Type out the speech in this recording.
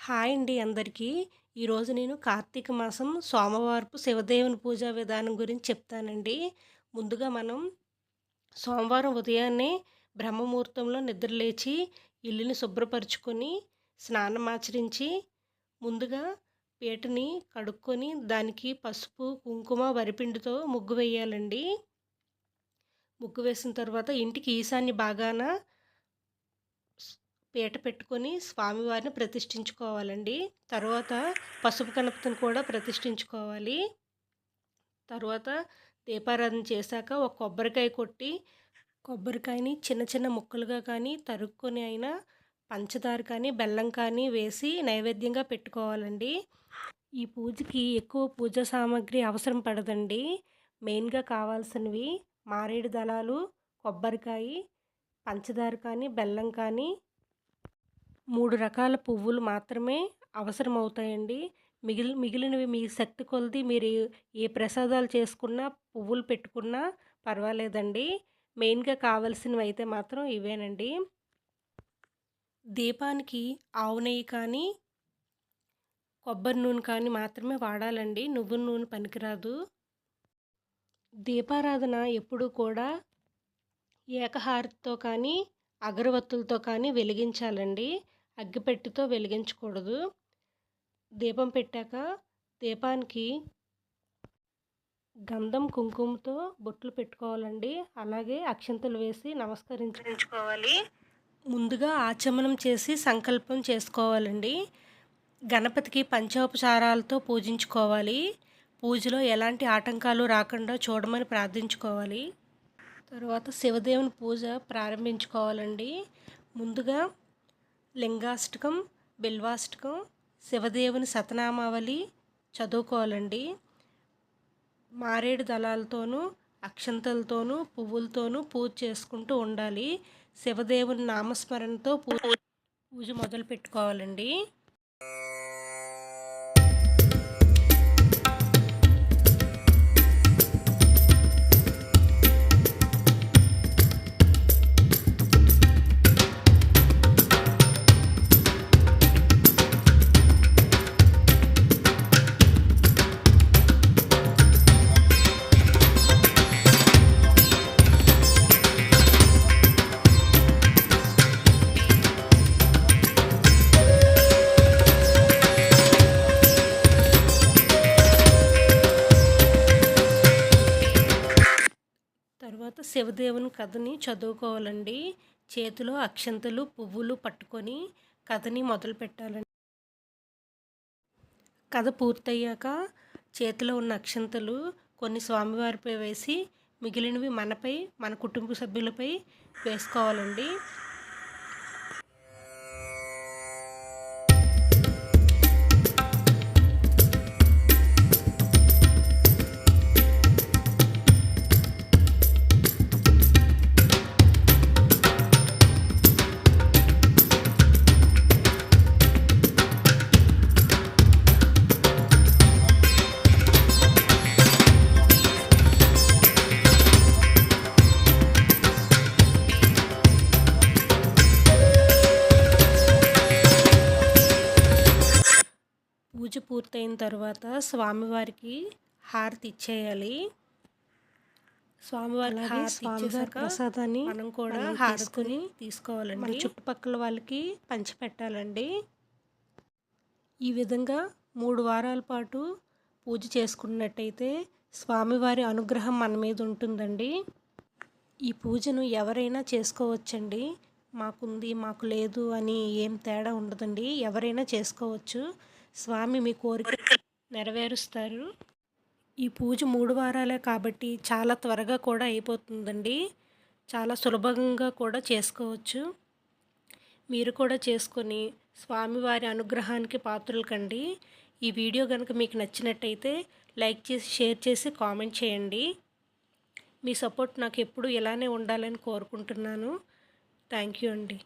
Hi అండి అందరికీ. ఈరోజు నేను కార్తీక మాసం సోమవారపు శివదేవుని పూజా విధానం గురించి చెప్తానండి. ముందుగా మనం సోమవారం ఉదయాన్నే బ్రహ్మముహూర్తంలో నిద్రలేచి ఇల్లుని శుభ్రపరుచుకొని, స్నానమాచరించి, ముందుగా పీటని కడుక్కొని దానికి పసుపు, కుంకుమ, వరిపిండితో ముగ్గు వేయాలండి. ముగ్గు వేసిన తర్వాత ఇంటికి ఈశాన్య భాగాన పీట పెట్టుకొని స్వామివారిని ప్రతిష్ఠించుకోవాలండి. తర్వాత పసుపు గణపతిని కూడా ప్రతిష్ఠించుకోవాలి. తర్వాత దీపారాధన చేశాక ఒక కొబ్బరికాయ కొట్టి, కొబ్బరికాయని చిన్న చిన్న ముక్కలుగా కానీ తరుక్కొని అయినా పంచదార కానీ బెల్లం కానీ వేసి నైవేద్యంగా పెట్టుకోవాలండి. ఈ పూజకి ఎక్కువ పూజా సామాగ్రి అవసరం పడదండి. మెయిన్గా కావాల్సినవి మారేడు దళాలు, కొబ్బరికాయ, పంచదార కానీ బెల్లం కానీ 3 రకాల పువ్వులు మాత్రమే అవసరమవుతాయండి. మిగిలినవి మీ శక్తి కొలది మీరు ఏ ప్రసాదాలు చేసుకున్నా, పువ్వులు పెట్టుకున్నా పర్వాలేదండి. మెయిన్‌గా కావాల్సినవి అయితే మాత్రం ఇవేనండి. దీపానికి ఆవు నెయ్యి కానీ, కొబ్బరి నూనె కానీ మాత్రమే వాడాలండి. నువ్వుల నూనె పనికిరాదు. దీపారాధన ఎప్పుడూ కూడా ఏకహారతితో కానీ, అగరవత్తులతో కానీ వెలిగించాలండి. అగ్గిపెట్టెతో వెలిగించకూడదు. దీపం పెట్టాక దీపానికి గంధం, కుంకుమతో బొట్లు పెట్టుకోవాలండి. అలాగే అక్షంతలు వేసి నమస్కరించుకోవాలి. ముందుగా ఆచమనం చేసి సంకల్పం చేసుకోవాలండి. గణపతికి పంచోపచారాలతో పూజించుకోవాలి. పూజలో ఎలాంటి ఆటంకాలు రాకుండా చూడమని ప్రార్థించుకోవాలి. తర్వాత శివదేవుని పూజ ప్రారంభించుకోవాలండి. ముందుగా లింగాష్టకం, బిల్వాష్టకం, శివదేవుని శతనామావళి చదువుకోవాలండి. మారేడు దళాలతోనూ, అక్షంతలతోనూ, పువ్వులతోనూ పూజ చేసుకుంటూ ఉండాలి. శివదేవుని నామస్మరణతో పూజ మొదలు పెట్టుకోవాలండి. తర్వాత శివదేవుని కథని చదువుకోవాలండి. చేతిలో అక్షంతలు, పువ్వులు పట్టుకొని కథని మొదలు పెట్టాలండి. కథ పూర్తయ్యాక చేతిలో ఉన్న అక్షంతలు కొన్ని స్వామివారిపై వేసి మిగిలినవి మనపై, మన కుటుంబ సభ్యులపై వేసుకోవాలండి. పూజ పూర్తయిన తర్వాత స్వామివారికి హారతి ఇచ్చేయాలి. స్వామివారి ప్రసాదాన్ని మనం కూడా హారతిని తీసుకోవాలండి. చుట్టుపక్కల వాళ్ళకి పంచిపెట్టాలండి. ఈ విధంగా 3 వారాల పాటు పూజ చేసుకున్నట్టయితే స్వామివారి అనుగ్రహం మన మీద ఉంటుందండి. ఈ పూజను ఎవరైనా చేసుకోవచ్చండి. మాకుంది, మాకు లేదు అని ఏం తేడా ఉండదండి. ఎవరైనా చేసుకోవచ్చు. స్వామి మీ కోరిక నెరవేరుస్తారు. ఈ పూజ 3 వారాలే కాబట్టి చాలా త్వరగా కూడా అయిపోతుందండి. చాలా సులభంగా కూడా చేసుకోవచ్చు. మీరు కూడా చేసుకొని స్వామివారి అనుగ్రహానికి పాత్రలు కండి. ఈ వీడియో కనుక మీకు నచ్చినట్టయితే లైక్ చేసి, షేర్ చేసి, కామెంట్ చేయండి. మీ సపోర్ట్ నాకు ఎప్పుడూ ఇలానే ఉండాలని కోరుకుంటున్నాను. థ్యాంక్ యూ అండి.